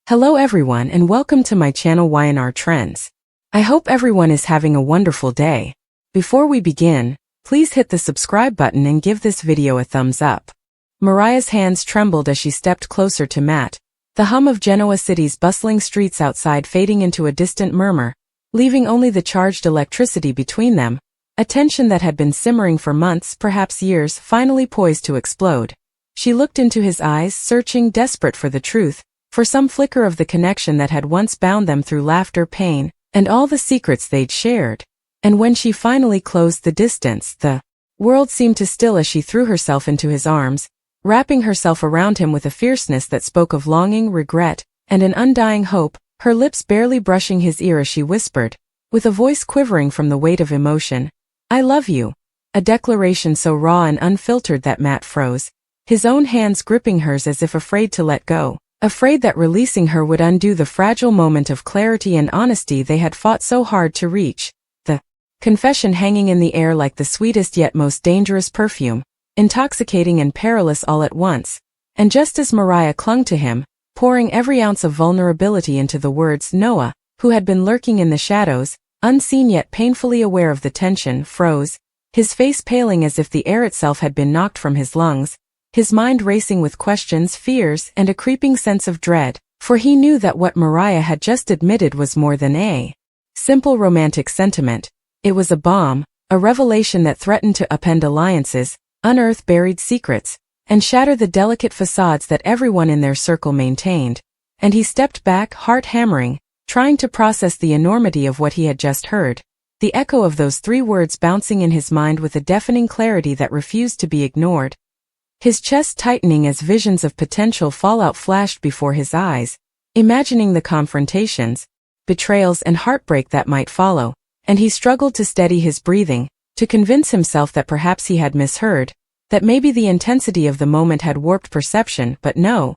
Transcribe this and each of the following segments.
Hello everyone and welcome to my channel YNR Trends. I hope everyone is having a wonderful day. Before we begin, please hit the subscribe button and give this video a thumbs up. Mariah's hands trembled as she stepped closer to Matt, the hum of Genoa City's bustling streets outside fading into a distant murmur, leaving only the charged electricity between them, a tension that had been simmering for months, perhaps years, finally poised to explode. She looked into his eyes, searching, desperate for the truth, for some flicker of the connection that had once bound them through laughter, pain, and all the secrets they'd shared. And when she finally closed the distance, the world seemed to still as she threw herself into his arms, wrapping herself around him with a fierceness that spoke of longing, regret, and an undying hope, her lips barely brushing his ear as she whispered, with a voice quivering from the weight of emotion, "I love you," a declaration so raw and unfiltered that Matt froze, his own hands gripping hers as if afraid to let go. Afraid that releasing her would undo the fragile moment of clarity and honesty they had fought so hard to reach, the confession hanging in the air like the sweetest yet most dangerous perfume, intoxicating and perilous all at once. And just as Mariah clung to him, pouring every ounce of vulnerability into the words, Noah, who had been lurking in the shadows, unseen yet painfully aware of the tension, froze, his face paling as if the air itself had been knocked from his lungs, his mind racing with questions, fears, and a creeping sense of dread, for he knew that what Mariah had just admitted was more than a simple romantic sentiment. It was a bomb, a revelation that threatened to upend alliances, unearth buried secrets, and shatter the delicate facades that everyone in their circle maintained. And he stepped back, heart hammering, trying to process the enormity of what he had just heard, the echo of those three words bouncing in his mind with a deafening clarity that refused to be ignored. His chest tightening as visions of potential fallout flashed before his eyes, imagining the confrontations, betrayals and heartbreak that might follow, and he struggled to steady his breathing, to convince himself that perhaps he had misheard, that maybe the intensity of the moment had warped perception, but no.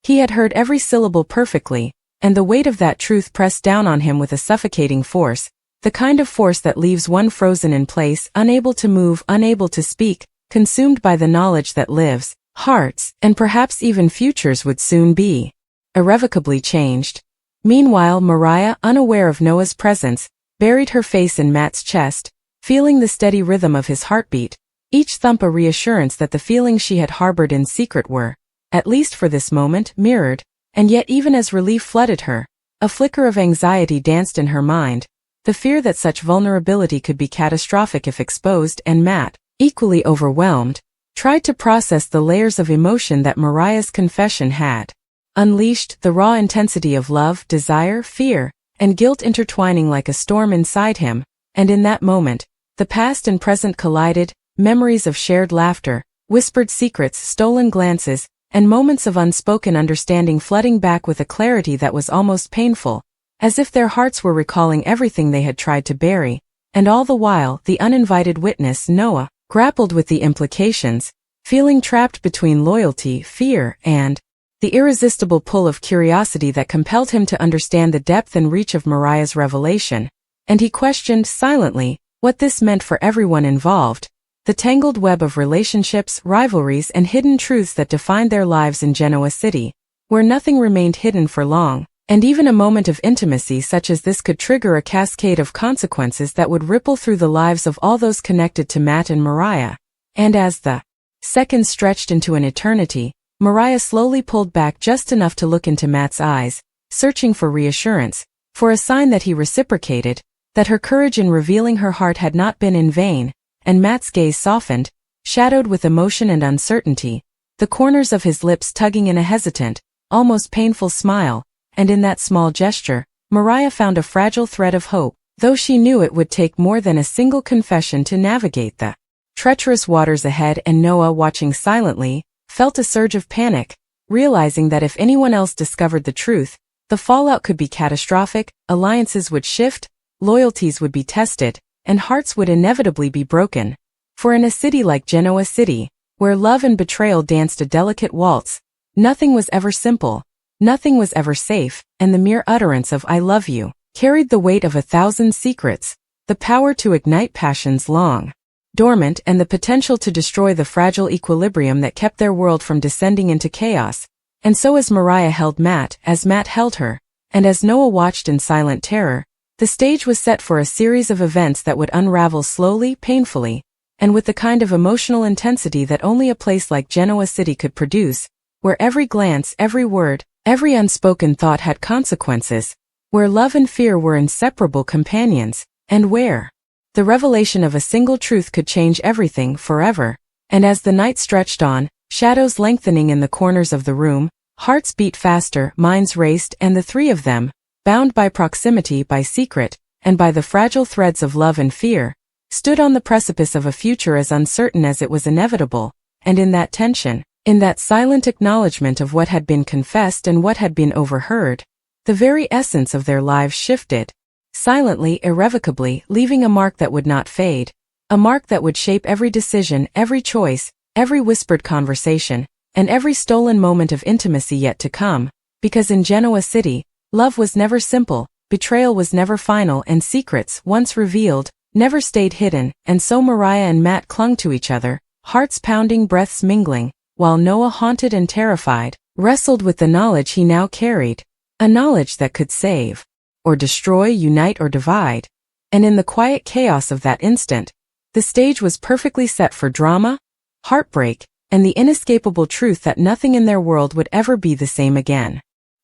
He had heard every syllable perfectly, and the weight of that truth pressed down on him with a suffocating force, the kind of force that leaves one frozen in place, unable to move, unable to speak, consumed by the knowledge that lives, hearts, and perhaps even futures would soon be irrevocably changed. Meanwhile, Mariah, unaware of Noah's presence, buried her face in Matt's chest, feeling the steady rhythm of his heartbeat, each thump a reassurance that the feelings she had harbored in secret were, at least for this moment, mirrored, and yet even as relief flooded her, a flicker of anxiety danced in her mind, the fear that such vulnerability could be catastrophic if exposed, and Matt, equally overwhelmed, tried to process the layers of emotion that Mariah's confession had unleashed, the raw intensity of love, desire, fear, and guilt intertwining like a storm inside him, and in that moment, the past and present collided, memories of shared laughter, whispered secrets, stolen glances, and moments of unspoken understanding flooding back with a clarity that was almost painful, as if their hearts were recalling everything they had tried to bury, and all the while, the uninvited witness, Noah, grappled with the implications, feeling trapped between loyalty, fear, and the irresistible pull of curiosity that compelled him to understand the depth and reach of Mariah's revelation, and he questioned, silently, what this meant for everyone involved, the tangled web of relationships, rivalries, and hidden truths that defined their lives in Genoa City, where nothing remained hidden for long, and even a moment of intimacy such as this could trigger a cascade of consequences that would ripple through the lives of all those connected to Matt and Mariah. And as the seconds stretched into an eternity, Mariah slowly pulled back just enough to look into Matt's eyes, searching for reassurance, for a sign that he reciprocated, that her courage in revealing her heart had not been in vain, and Matt's gaze softened, shadowed with emotion and uncertainty, the corners of his lips tugging in a hesitant, almost painful smile. And in that small gesture, Mariah found a fragile thread of hope, though she knew it would take more than a single confession to navigate the treacherous waters ahead. And Noah, watching silently, felt a surge of panic, realizing that if anyone else discovered the truth, the fallout could be catastrophic, alliances would shift, loyalties would be tested, and hearts would inevitably be broken. For in a city like Genoa City, where love and betrayal danced a delicate waltz, nothing was ever simple. Nothing was ever safe, and the mere utterance of "I love you" carried the weight of 1,000 secrets, the power to ignite passions long dormant and the potential to destroy the fragile equilibrium that kept their world from descending into chaos. And so as Mariah held Matt, as Matt held her, and as Noah watched in silent terror, the stage was set for a series of events that would unravel slowly, painfully, and with the kind of emotional intensity that only a place like Genoa City could produce, where every glance, every word, every unspoken thought had consequences, where love and fear were inseparable companions, and where the revelation of a single truth could change everything forever. And as the night stretched on, shadows lengthening in the corners of the room, hearts beat faster, minds raced, and the three of them, bound by proximity, by secret, and by the fragile threads of love and fear, stood on the precipice of a future as uncertain as it was inevitable. And in that tension, in that silent acknowledgement of what had been confessed and what had been overheard, the very essence of their lives shifted, silently, irrevocably, leaving a mark that would not fade, a mark that would shape every decision, every choice, every whispered conversation, and every stolen moment of intimacy yet to come, because in Genoa City, love was never simple, betrayal was never final, and secrets, once revealed, never stayed hidden. And so Mariah and Matt clung to each other, hearts pounding, breaths mingling, while Noah, haunted and terrified, wrestled with the knowledge he now carried, a knowledge that could save, or destroy, unite or divide. And in the quiet chaos of that instant, the stage was perfectly set for drama, heartbreak, and the inescapable truth that nothing in their world would ever be the same again.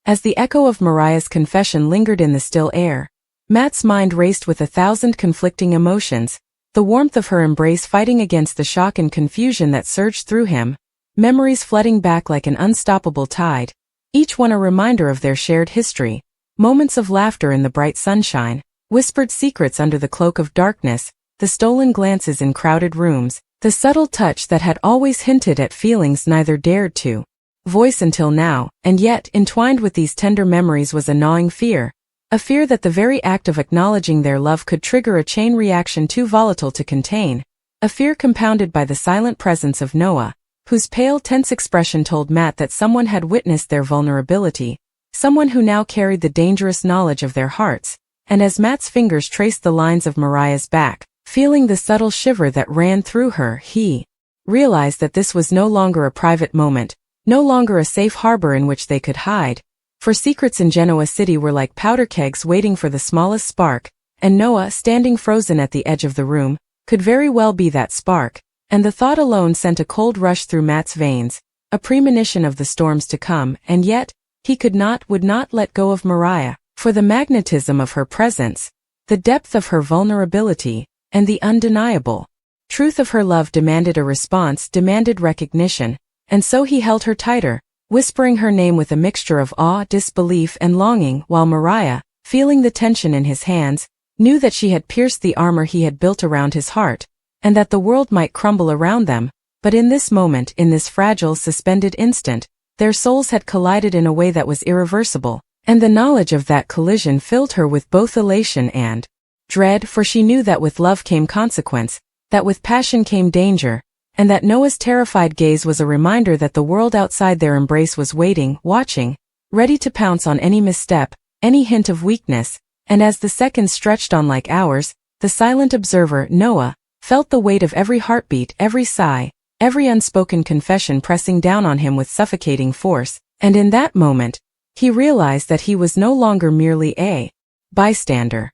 As the echo of Mariah's confession lingered in the still air, Matt's mind raced with 1,000 conflicting emotions, the warmth of her embrace fighting against the shock and confusion that surged through him, memories flooding back like an unstoppable tide, each one a reminder of their shared history, moments of laughter in the bright sunshine, whispered secrets under the cloak of darkness, the stolen glances in crowded rooms, the subtle touch that had always hinted at feelings neither dared to voice until now. And yet, entwined with these tender memories was a gnawing fear, a fear that the very act of acknowledging their love could trigger a chain reaction too volatile to contain, a fear compounded by the silent presence of Noah, whose pale, tense expression told Matt that someone had witnessed their vulnerability, someone who now carried the dangerous knowledge of their hearts. And as Matt's fingers traced the lines of Mariah's back, feeling the subtle shiver that ran through her, he realized that this was no longer a private moment, no longer a safe harbor in which they could hide, for secrets in Genoa City were like powder kegs waiting for the smallest spark, and Noah, standing frozen at the edge of the room, could very well be that spark. And the thought alone sent a cold rush through Matt's veins, a premonition of the storms to come. And yet, he would not let go of Mariah, for the magnetism of her presence, the depth of her vulnerability, and the undeniable truth of her love demanded a response, demanded recognition. And so he held her tighter, whispering her name with a mixture of awe, disbelief, and longing, while Mariah, feeling the tension in his hands, knew that she had pierced the armor he had built around his heart, and that the world might crumble around them. But in this moment, in this fragile, suspended instant, their souls had collided in a way that was irreversible, and the knowledge of that collision filled her with both elation and dread, for she knew that with love came consequence, that with passion came danger, and that Noah's terrified gaze was a reminder that the world outside their embrace was waiting, watching, ready to pounce on any misstep, any hint of weakness. And as the seconds stretched on like hours, the silent observer, Noah, felt the weight of every heartbeat, every sigh, every unspoken confession pressing down on him with suffocating force. And in that moment, he realized that he was no longer merely a bystander.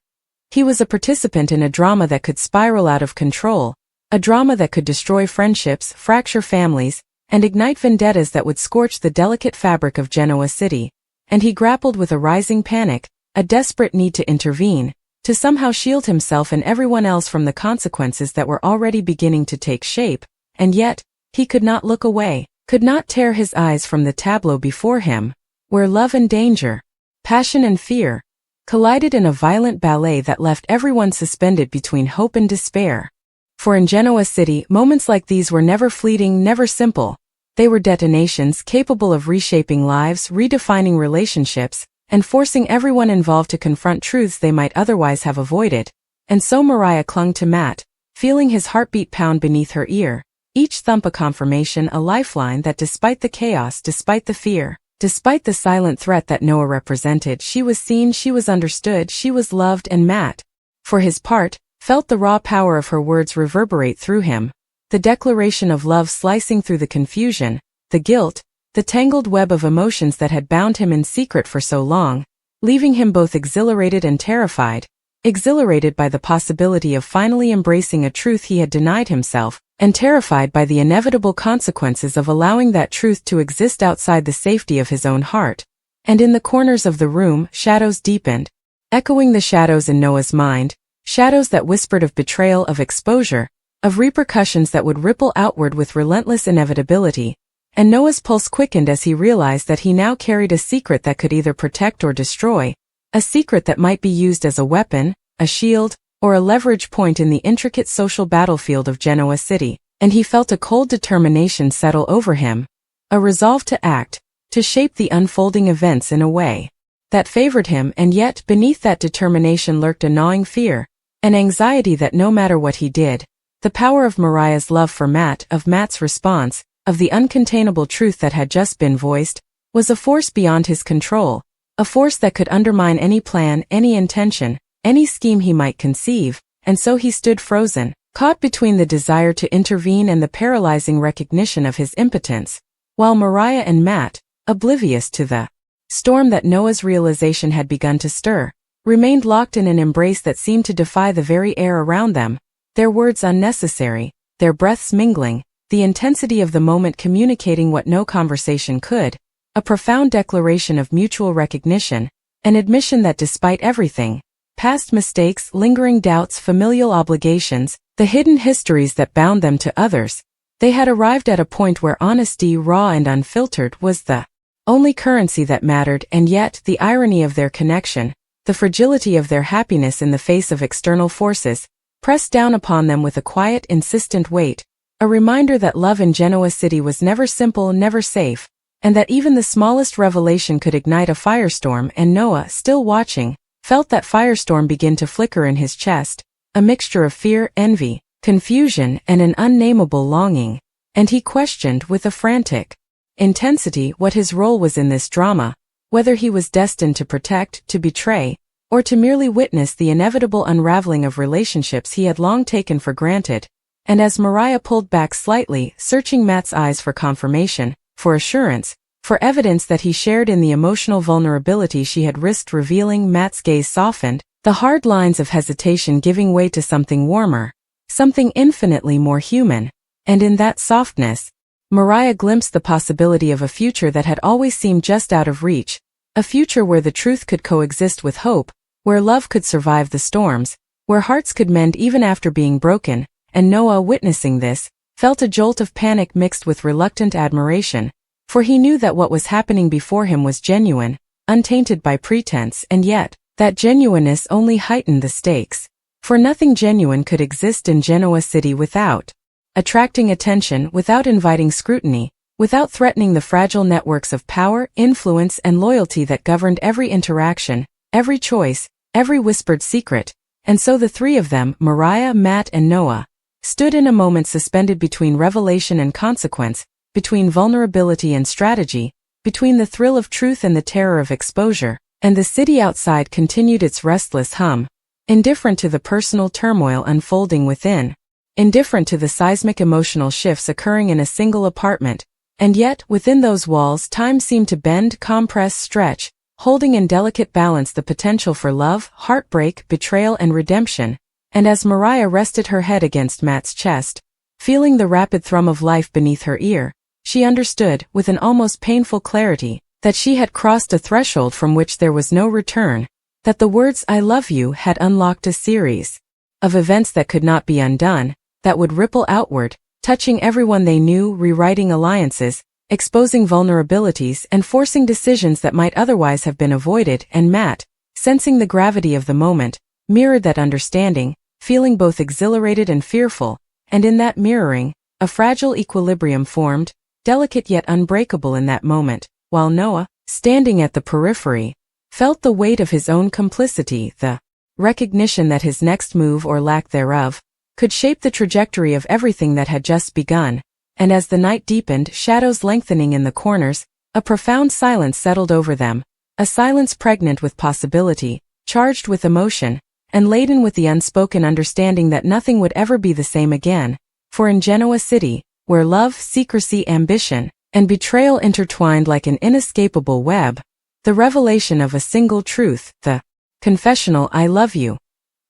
He was a participant in a drama that could spiral out of control, a drama that could destroy friendships, fracture families, and ignite vendettas that would scorch the delicate fabric of Genoa City. And he grappled with a rising panic, a desperate need to intervene, to somehow shield himself and everyone else from the consequences that were already beginning to take shape. And yet, he could not look away, could not tear his eyes from the tableau before him, where love and danger, passion and fear, collided in a violent ballet that left everyone suspended between hope and despair. For in Genoa City, moments like these were never fleeting, never simple. They were detonations capable of reshaping lives, redefining relationships, and forcing everyone involved to confront truths they might otherwise have avoided. And so Mariah clung to Matt, feeling his heartbeat pound beneath her ear, each thump a confirmation, a lifeline that despite the chaos, despite the fear, despite the silent threat that Noah represented, she was seen, she was understood, she was loved. And Matt, for his part, felt the raw power of her words reverberate through him, the declaration of love slicing through the confusion, the guilt, the tangled web of emotions that had bound him in secret for so long, leaving him both exhilarated and terrified. Exhilarated by the possibility of finally embracing a truth he had denied himself, and terrified by the inevitable consequences of allowing that truth to exist outside the safety of his own heart. And in the corners of the room, shadows deepened, echoing the shadows in Noah's mind, shadows that whispered of betrayal, of exposure, of repercussions that would ripple outward with relentless inevitability. And Noah's pulse quickened as he realized that he now carried a secret that could either protect or destroy, a secret that might be used as a weapon, a shield, or a leverage point in the intricate social battlefield of Genoa City, and he felt a cold determination settle over him, a resolve to act, to shape the unfolding events in a way that favored him. And yet beneath that determination lurked a gnawing fear, an anxiety that no matter what he did, the power of Mariah's love for Matt, of Matt's response, of the uncontainable truth that had just been voiced, was a force beyond his control, a force that could undermine any plan, any intention, any scheme he might conceive. And so he stood frozen, caught between the desire to intervene and the paralyzing recognition of his impotence, while Mariah and Matt, oblivious to the storm that Noah's realization had begun to stir, remained locked in an embrace that seemed to defy the very air around them, their words unnecessary, their breaths mingling, the intensity of the moment communicating what no conversation could, a profound declaration of mutual recognition, an admission that despite everything, past mistakes, lingering doubts, familial obligations, the hidden histories that bound them to others, they had arrived at a point where honesty, raw and unfiltered, was the only currency that mattered. And yet the irony of their connection, the fragility of their happiness in the face of external forces, pressed down upon them with a quiet, insistent weight, a reminder that love in Genoa City was never simple, never safe, and that even the smallest revelation could ignite a firestorm. And Noah, still watching, felt that firestorm begin to flicker in his chest, a mixture of fear, envy, confusion, and an unnameable longing, and he questioned with a frantic intensity what his role was in this drama, whether he was destined to protect, to betray, or to merely witness the inevitable unraveling of relationships he had long taken for granted. And as Mariah pulled back slightly, searching Matt's eyes for confirmation, for assurance, for evidence that he shared in the emotional vulnerability she had risked revealing, Matt's gaze softened, the hard lines of hesitation giving way to something warmer, something infinitely more human. And in that softness, Mariah glimpsed the possibility of a future that had always seemed just out of reach, a future where the truth could coexist with hope, where love could survive the storms, where hearts could mend even after being broken. And Noah, witnessing this, felt a jolt of panic mixed with reluctant admiration, for he knew that what was happening before him was genuine, untainted by pretense. And yet, that genuineness only heightened the stakes, for nothing genuine could exist in Genoa City without attracting attention, without inviting scrutiny, without threatening the fragile networks of power, influence, and loyalty that governed every interaction, every choice, every whispered secret. And so the three of them, Mariah, Matt, and Noah, stood in a moment suspended between revelation and consequence, between vulnerability and strategy, between the thrill of truth and the terror of exposure. And the city outside continued its restless hum, indifferent to the personal turmoil unfolding within, indifferent to the seismic emotional shifts occurring in a single apartment. And yet, within those walls, time seemed to bend, compress, stretch, holding in delicate balance the potential for love, heartbreak, betrayal, and redemption. And as Mariah rested her head against Matt's chest, feeling the rapid thrum of life beneath her ear, she understood, with an almost painful clarity, that she had crossed a threshold from which there was no return, that the words "I love you" had unlocked a series of events that could not be undone, that would ripple outward, touching everyone they knew, rewriting alliances, exposing vulnerabilities, and forcing decisions that might otherwise have been avoided. And Matt, sensing the gravity of the moment, mirrored that understanding, feeling both exhilarated and fearful. And in that mirroring, a fragile equilibrium formed, delicate yet unbreakable in that moment, while Noah, standing at the periphery, felt the weight of his own complicity, the recognition that his next move, or lack thereof, could shape the trajectory of everything that had just begun. And as the night deepened, shadows lengthening in the corners, a profound silence settled over them, a silence pregnant with possibility, charged with emotion, and laden with the unspoken understanding that nothing would ever be the same again. For in Genoa City, where love, secrecy, ambition, and betrayal intertwined like an inescapable web. The revelation of a single truth, the confessional "I love you,"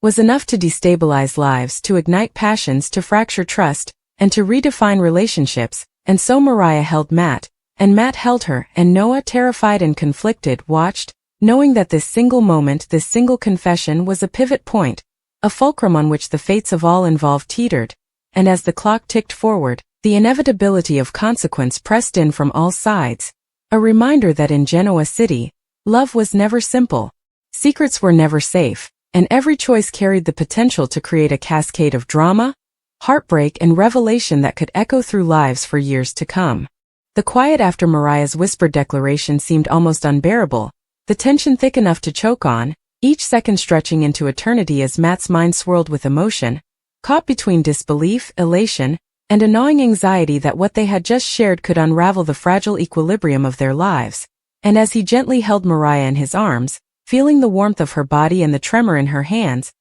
was enough to destabilize lives, to ignite passions, to fracture trust, and to redefine relationships. And so Mariah held Matt, and Matt held her, and Noah, terrified and conflicted, watched, knowing that this single moment, this single confession was a pivot point, a fulcrum on which the fates of all involved teetered. And as the clock ticked forward, the inevitability of consequence pressed in from all sides. A reminder that in Genoa City, love was never simple. Secrets were never safe, and every choice carried the potential to create a cascade of drama, heartbreak, and revelation that could echo through lives for years to come. The quiet after Mariah's whispered declaration seemed almost unbearable, the tension thick enough to choke on, each second stretching into eternity as Matt's mind swirled with emotion, caught between disbelief, elation, and a gnawing anxiety that what they had just shared could unravel the fragile equilibrium of their lives. And as he gently held Mariah in his arms, feeling the warmth of her body and the tremor in her hands,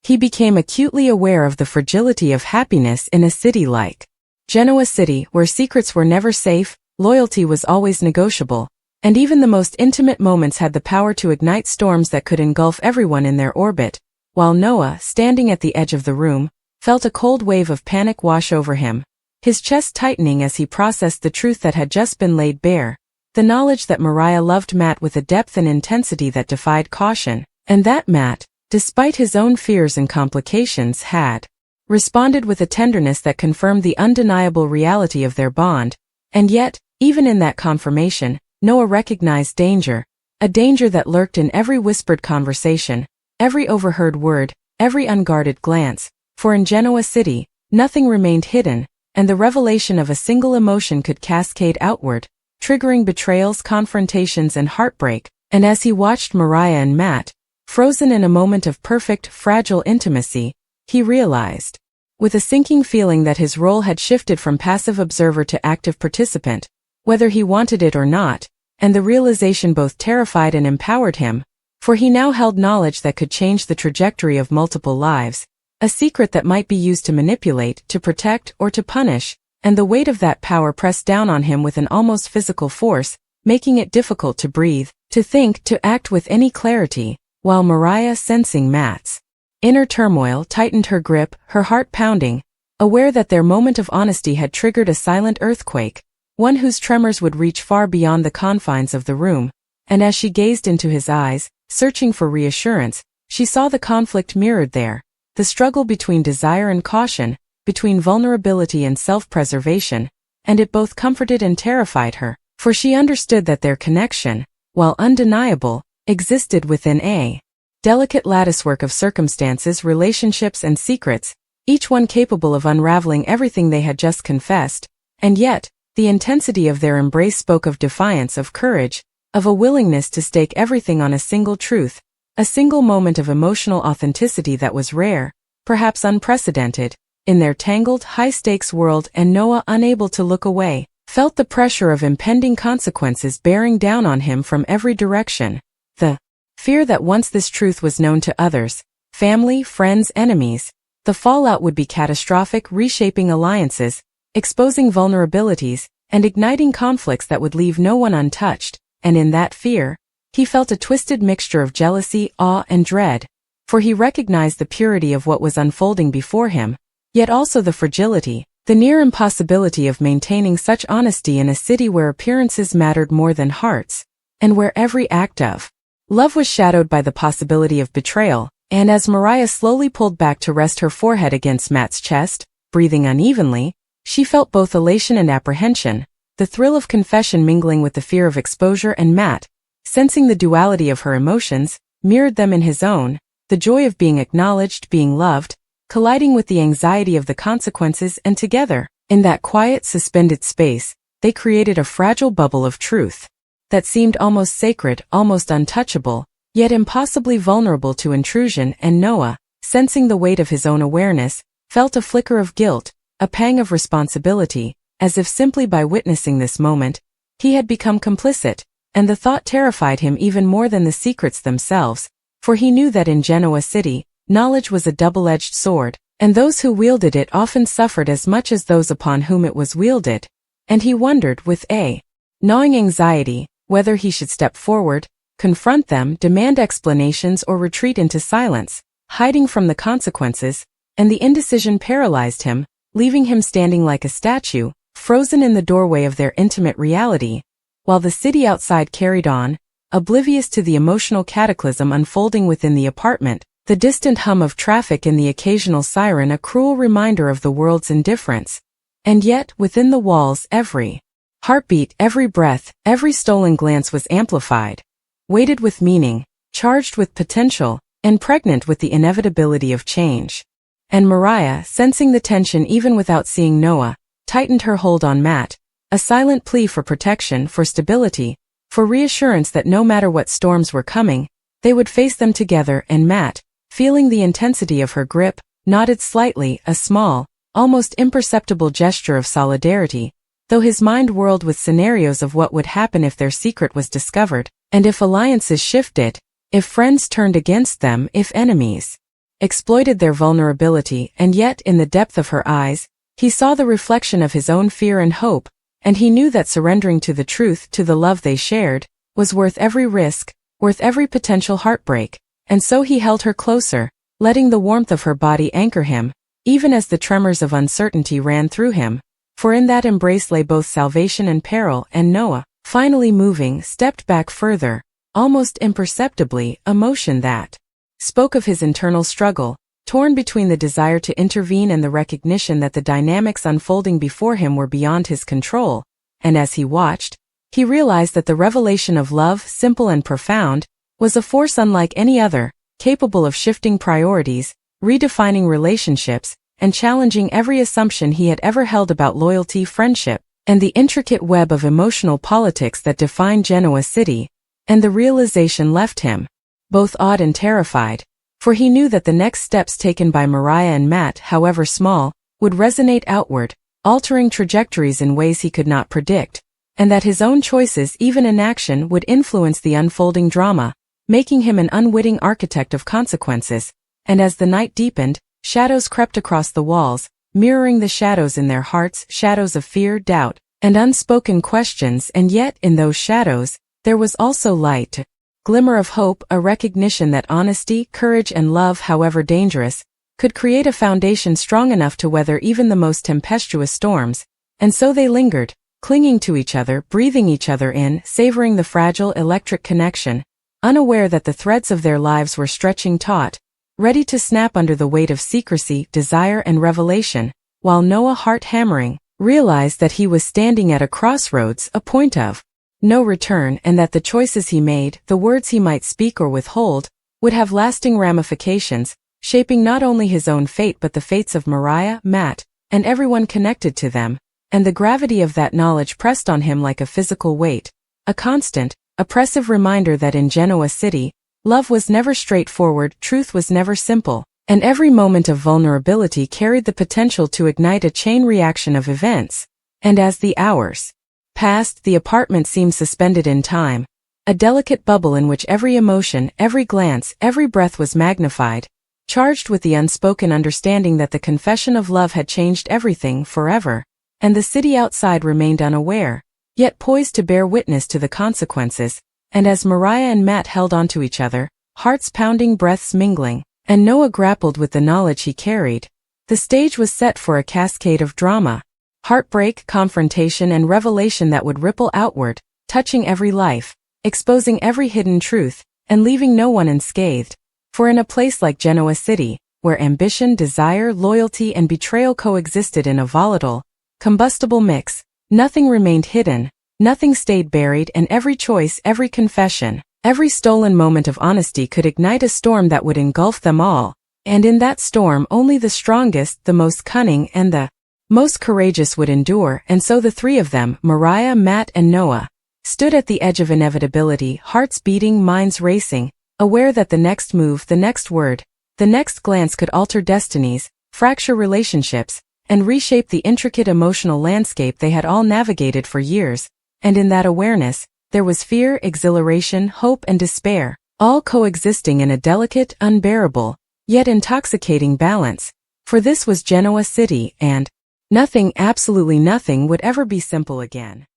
he became acutely aware of the fragility of happiness in a city like Genoa City, where secrets were never safe, loyalty was always negotiable, and even the most intimate moments had the power to ignite storms that could engulf everyone in their orbit. While Noah, standing at the edge of the room, felt a cold wave of panic wash over him, his chest tightening as he processed the truth that had just been laid bare, the knowledge that Mariah loved Matt with a depth and intensity that defied caution, and that Matt, despite his own fears and complications, had responded with a tenderness that confirmed the undeniable reality of their bond. And yet, even in that confirmation, Noah recognized danger, a danger that lurked in every whispered conversation, every overheard word, every unguarded glance, for in Genoa City, nothing remained hidden, and the revelation of a single emotion could cascade outward, triggering betrayals, confrontations, and heartbreak. And as he watched Mariah and Matt, frozen in a moment of perfect, fragile intimacy, he realized, with a sinking feeling, that his role had shifted from passive observer to active participant, whether he wanted it or not, and the realization both terrified and empowered him, for he now held knowledge that could change the trajectory of multiple lives, a secret that might be used to manipulate, to protect, or to punish, and the weight of that power pressed down on him with an almost physical force, making it difficult to breathe, to think, to act with any clarity. While Mariah, sensing Matt's inner turmoil, tightened her grip, her heart pounding, aware that their moment of honesty had triggered a silent earthquake, one whose tremors would reach far beyond the confines of the room. And as she gazed into his eyes, searching for reassurance, she saw the conflict mirrored there, the struggle between desire and caution, between vulnerability and self-preservation, and it both comforted and terrified her, for she understood that their connection, while undeniable, existed within a delicate latticework of circumstances, relationships, and secrets, each one capable of unraveling everything they had just confessed. And yet, the intensity of their embrace spoke of defiance, of courage, of a willingness to stake everything on a single truth, a single moment of emotional authenticity that was rare, perhaps unprecedented, in their tangled, high-stakes world. And Noah, unable to look away, felt the pressure of impending consequences bearing down on him from every direction. The fear that once this truth was known to others, family, friends, enemies, the fallout would be catastrophic, reshaping alliances, exposing vulnerabilities, and igniting conflicts that would leave no one untouched. And in that fear, he felt a twisted mixture of jealousy, awe, and dread, for he recognized the purity of what was unfolding before him, yet also the fragility, the near impossibility of maintaining such honesty in a city where appearances mattered more than hearts, and where every act of love was shadowed by the possibility of betrayal. And as Mariah slowly pulled back to rest her forehead against Matt's chest, breathing unevenly, she felt both elation and apprehension, the thrill of confession mingling with the fear of exposure. And Matt, sensing the duality of her emotions, mirrored them in his own, the joy of being acknowledged, being loved, colliding with the anxiety of the consequences. And together, in that quiet, suspended space, they created a fragile bubble of truth that seemed almost sacred, almost untouchable, yet impossibly vulnerable to intrusion. And Noah, sensing the weight of his own awareness, felt a flicker of guilt, a pang of responsibility, as if simply by witnessing this moment, he had become complicit. And the thought terrified him even more than the secrets themselves, for he knew that in Genoa City, knowledge was a double-edged sword, and those who wielded it often suffered as much as those upon whom it was wielded. and he wondered with a gnawing anxiety whether he should step forward, confront them, demand explanations, or retreat into silence, hiding from the consequences, and the indecision paralyzed him, leaving him standing like a statue, frozen in the doorway of their intimate reality, while the city outside carried on, oblivious to the emotional cataclysm unfolding within the apartment, the distant hum of traffic and the occasional siren a cruel reminder of the world's indifference. And yet, within the walls, every heartbeat, every breath, every stolen glance was amplified, weighted with meaning, charged with potential, and pregnant with the inevitability of change. And Mariah, sensing the tension even without seeing Noah, tightened her hold on Matt, a silent plea for protection, for stability, for reassurance that no matter what storms were coming, they would face them together. And Matt, feeling the intensity of her grip, nodded slightly, a small, almost imperceptible gesture of solidarity, though his mind whirled with scenarios of what would happen if their secret was discovered, and if alliances shifted, if friends turned against them, if enemies exploited their vulnerability. And yet, in the depth of her eyes, he saw the reflection of his own fear and hope, and he knew that surrendering to the truth, to the love they shared, was worth every risk, worth every potential heartbreak. And so he held her closer, letting the warmth of her body anchor him, even as the tremors of uncertainty ran through him, for in that embrace lay both salvation and peril. And Noah, finally moving, stepped back further, almost imperceptibly, a motion that spoke of his internal struggle, torn between the desire to intervene and the recognition that the dynamics unfolding before him were beyond his control. And as he watched, he realized that the revelation of love, simple and profound, was a force unlike any other, capable of shifting priorities, redefining relationships, and challenging every assumption he had ever held about loyalty, friendship, and the intricate web of emotional politics that defined Genoa City. And the realization left him both awed and terrified, for he knew that the next steps taken by Mariah and Matt, however small, would resonate outward, altering trajectories in ways he could not predict, and that his own choices, even inaction, would influence the unfolding drama, making him an unwitting architect of consequences. And as the night deepened, shadows crept across the walls, mirroring the shadows in their hearts, shadows of fear, doubt, and unspoken questions. And yet, in those shadows, there was also light, a glimmer of hope, a recognition that honesty, courage, and love, however dangerous, could create a foundation strong enough to weather even the most tempestuous storms. And so they lingered, clinging to each other, breathing each other in, savoring the fragile electric connection, unaware that the threads of their lives were stretching taut, ready to snap under the weight of secrecy, desire, and revelation, while Noah, heart hammering, realized that he was standing at a crossroads, a point of no return, and that the choices he made, the words he might speak or withhold, would have lasting ramifications, shaping not only his own fate but the fates of Mariah, Matt, and everyone connected to them. And the gravity of that knowledge pressed on him like a physical weight, a constant, oppressive reminder that in Genoa City, love was never straightforward, truth was never simple, and every moment of vulnerability carried the potential to ignite a chain reaction of events. And as the hours passed, the apartment seemed suspended in time, a delicate bubble in which every emotion, every glance, every breath was magnified, charged with the unspoken understanding that the confession of love had changed everything forever. And the city outside remained unaware, yet poised to bear witness to the consequences. And as Mariah and Matt held onto each other, hearts pounding, breaths mingling, and Noah grappled with the knowledge he carried, the stage was set for a cascade of drama, heartbreak, confrontation, and revelation that would ripple outward, touching every life, exposing every hidden truth, and leaving no one unscathed. For in a place like Genoa City, where ambition, desire, loyalty, and betrayal coexisted in a volatile, combustible mix, nothing remained hidden, nothing stayed buried, and every choice, every confession, every stolen moment of honesty could ignite a storm that would engulf them all. And in that storm only the strongest, the most cunning, and the most courageous would endure. And so the three of them, Mariah, Matt, and Noah, stood at the edge of inevitability, hearts beating, minds racing, aware that the next move, the next word, the next glance could alter destinies, fracture relationships, and reshape the intricate emotional landscape they had all navigated for years. And in that awareness, there was fear, exhilaration, hope, and despair, all coexisting in a delicate, unbearable, yet intoxicating balance. For this was Genoa City, and Nothing, absolutely nothing would ever be simple again.